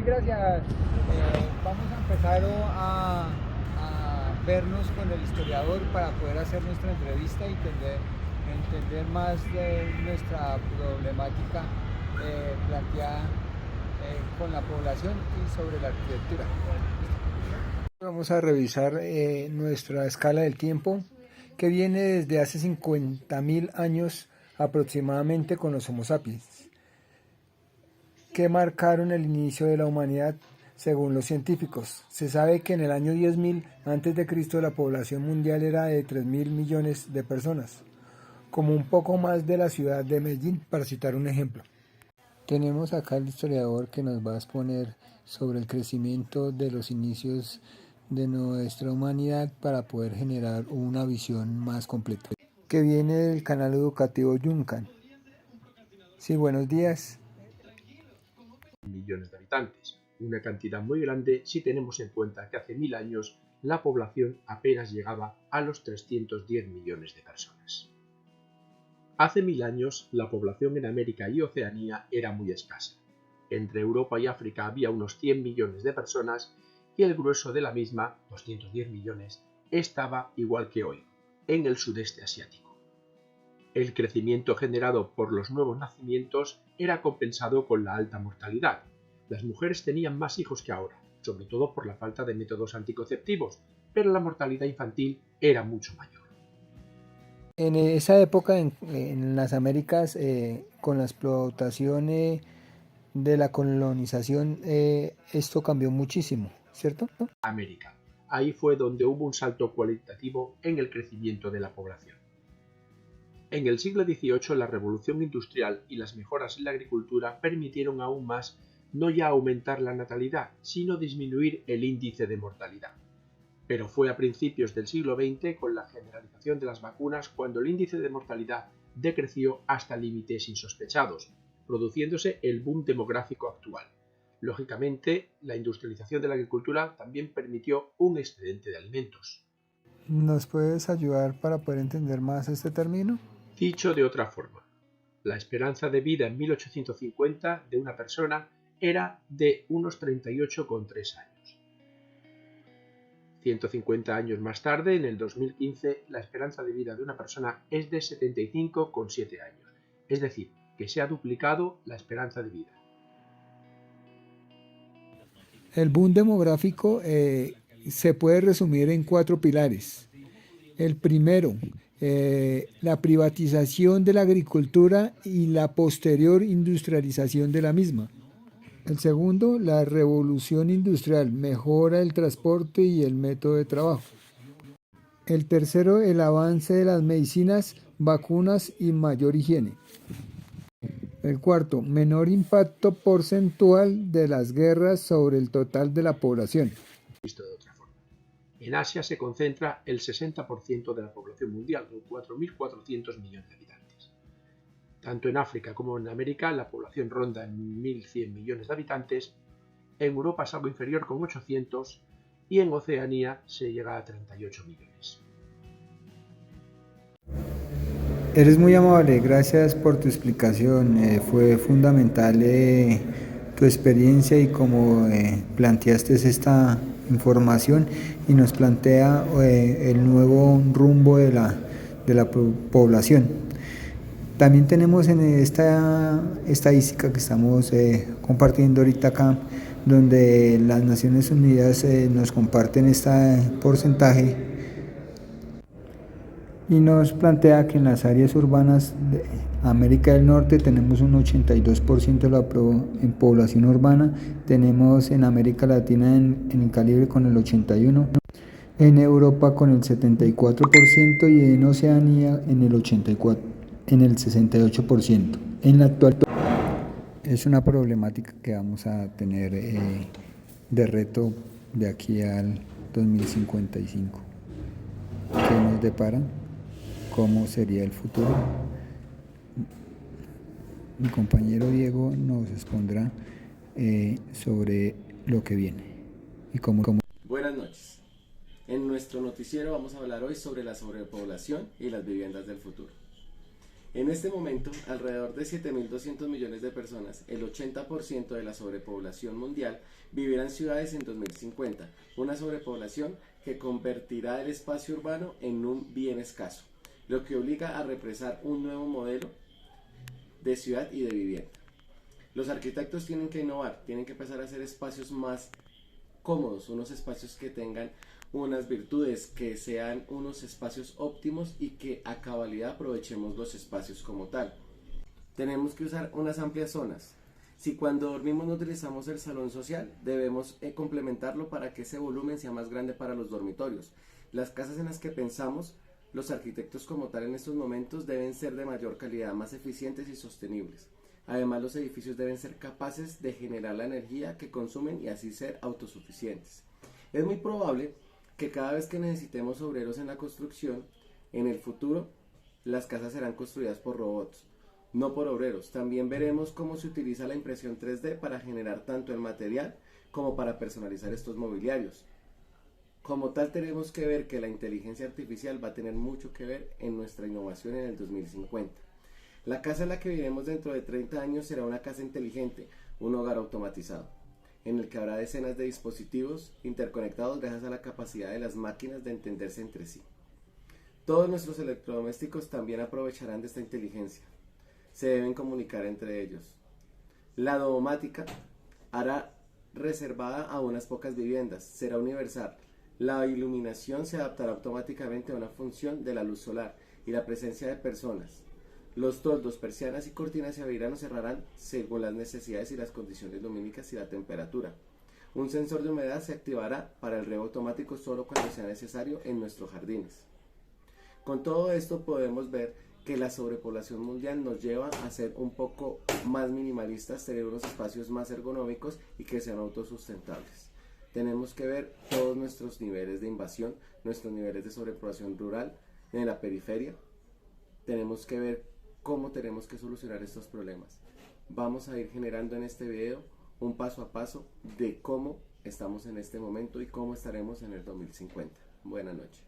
Sí, gracias. Vamos a empezar a vernos con el historiador para poder hacer nuestra entrevista y entender más de nuestra problemática planteada con la población y sobre la arquitectura. Vamos a revisar nuestra escala del tiempo que viene desde hace 50.000 años aproximadamente con los Homo sapiens, que marcaron el inicio de la humanidad según los científicos. Se sabe que en el año 10.000 a.C. la población mundial era de 3.000 millones de personas, como un poco más de la ciudad de Medellín, para citar un ejemplo. Tenemos acá al historiador que nos va a exponer sobre el crecimiento de los inicios de nuestra humanidad para poder generar una visión más completa. Que viene del canal educativo Yuncan. Sí, buenos días. Millones de habitantes, una cantidad muy grande si tenemos en cuenta que hace 1000 años la población apenas llegaba a los 310 millones de personas. Hace 1000 años la población en América y Oceanía era muy escasa. Entre Europa y África había unos 100 millones de personas y el grueso de la misma, 210 millones, estaba igual que hoy, en el sudeste asiático. El crecimiento generado por los nuevos nacimientos era compensado con la alta mortalidad. Las mujeres tenían más hijos que ahora, sobre todo por la falta de métodos anticonceptivos, pero la mortalidad infantil era mucho mayor. En esa época, en las Américas, con la explotación de la colonización, esto cambió muchísimo, ¿cierto? América. Ahí fue donde hubo un salto cualitativo en el crecimiento de la población. En el siglo XVIII la revolución industrial y las mejoras en la agricultura permitieron aún más no ya aumentar la natalidad, sino disminuir el índice de mortalidad. Pero fue a principios del siglo XX, con la generalización de las vacunas, cuando el índice de mortalidad decreció hasta límites insospechados, produciéndose el boom demográfico actual. Lógicamente, la industrialización de la agricultura también permitió un excedente de alimentos. ¿Nos puedes ayudar para poder entender más este término? Dicho de otra forma, la esperanza de vida en 1850 de una persona era de unos 38,3 años. 150 años más tarde, en el 2015, la esperanza de vida de una persona es de 75,7 años, es decir, que se ha duplicado la esperanza de vida. El boom demográfico se puede resumir en 4 pilares. El primero, la privatización de la agricultura y la posterior industrialización de la misma. El segundo, la revolución industrial, mejora el transporte y el método de trabajo. El tercero, el avance de las medicinas, vacunas y mayor higiene. El cuarto, menor impacto porcentual de las guerras sobre el total de la población. Visto de otra forma, en Asia se concentra el 60% de la población mundial, con 4.400 millones de habitantes. Tanto en África como en América la población ronda en 1.100 millones de habitantes, en Europa es algo inferior con 800 y en Oceanía se llega a 38 millones. Eres muy amable, gracias por tu explicación. Fue fundamental tu experiencia y cómo planteaste esta información y nos plantea el nuevo rumbo de la población. También tenemos en esta estadística que estamos compartiendo ahorita acá, donde las Naciones Unidas nos comparten este porcentaje y nos plantea que en las áreas urbanas de América del Norte tenemos un 82% de la población urbana, tenemos en América Latina en el Caribe con el 81%, en Europa con el 74% y en Oceanía en el 84%, en el 68%. En la actual es una problemática que vamos a tener de reto de aquí al 2055. ¿Qué nos depara? ¿Cómo sería el futuro? Mi compañero Diego nos expondrá sobre lo que viene y cómo. Buenas noches. En nuestro noticiero vamos a hablar hoy sobre la sobrepoblación y las viviendas del futuro. En este momento, alrededor de 7.200 millones de personas, el 80% de la sobrepoblación mundial, vivirá en ciudades en 2050, una sobrepoblación que convertirá el espacio urbano en un bien escaso, lo que obliga a represar un nuevo modelo de ciudad y de vivienda. Los arquitectos tienen que innovar, tienen que empezar a hacer espacios más cómodos, unos espacios que tengan unas virtudes, que sean unos espacios óptimos y que a cabalidad aprovechemos los espacios como tal. Tenemos que usar unas amplias zonas. Si cuando dormimos no utilizamos el salón social, debemos complementarlo para que ese volumen sea más grande para los dormitorios. Las casas en las que pensamos, los arquitectos como tal en estos momentos deben ser de mayor calidad, más eficientes y sostenibles. Además, los edificios deben ser capaces de generar la energía que consumen y así ser autosuficientes. Es muy probable que cada vez que necesitemos obreros en la construcción, en el futuro, las casas serán construidas por robots, no por obreros. También veremos cómo se utiliza la impresión 3D para generar tanto el material como para personalizar estos mobiliarios. Como tal, tenemos que ver que la inteligencia artificial va a tener mucho que ver en nuestra innovación en el 2050. La casa en la que viviremos dentro de 30 años será una casa inteligente, un hogar automatizado, en el que habrá decenas de dispositivos interconectados gracias a la capacidad de las máquinas de entenderse entre sí. Todos nuestros electrodomésticos también aprovecharán de esta inteligencia. Se deben comunicar entre ellos. La domomática hará reservada a unas pocas viviendas, será universal. La iluminación se adaptará automáticamente a una función de la luz solar y la presencia de personas. Los toldos, persianas y cortinas se abrirán o cerrarán según las necesidades y las condiciones lumínicas y la temperatura. Un sensor de humedad se activará para el riego automático solo cuando sea necesario en nuestros jardines. Con todo esto podemos ver que la sobrepoblación mundial nos lleva a ser un poco más minimalistas, tener unos espacios más ergonómicos y que sean autosustentables. Tenemos que ver todos nuestros niveles de invasión, nuestros niveles de sobrepoblación rural en la periferia. Tenemos que ver cómo tenemos que solucionar estos problemas. Vamos a ir generando en este video un paso a paso de cómo estamos en este momento y cómo estaremos en el 2050. Buenas noches.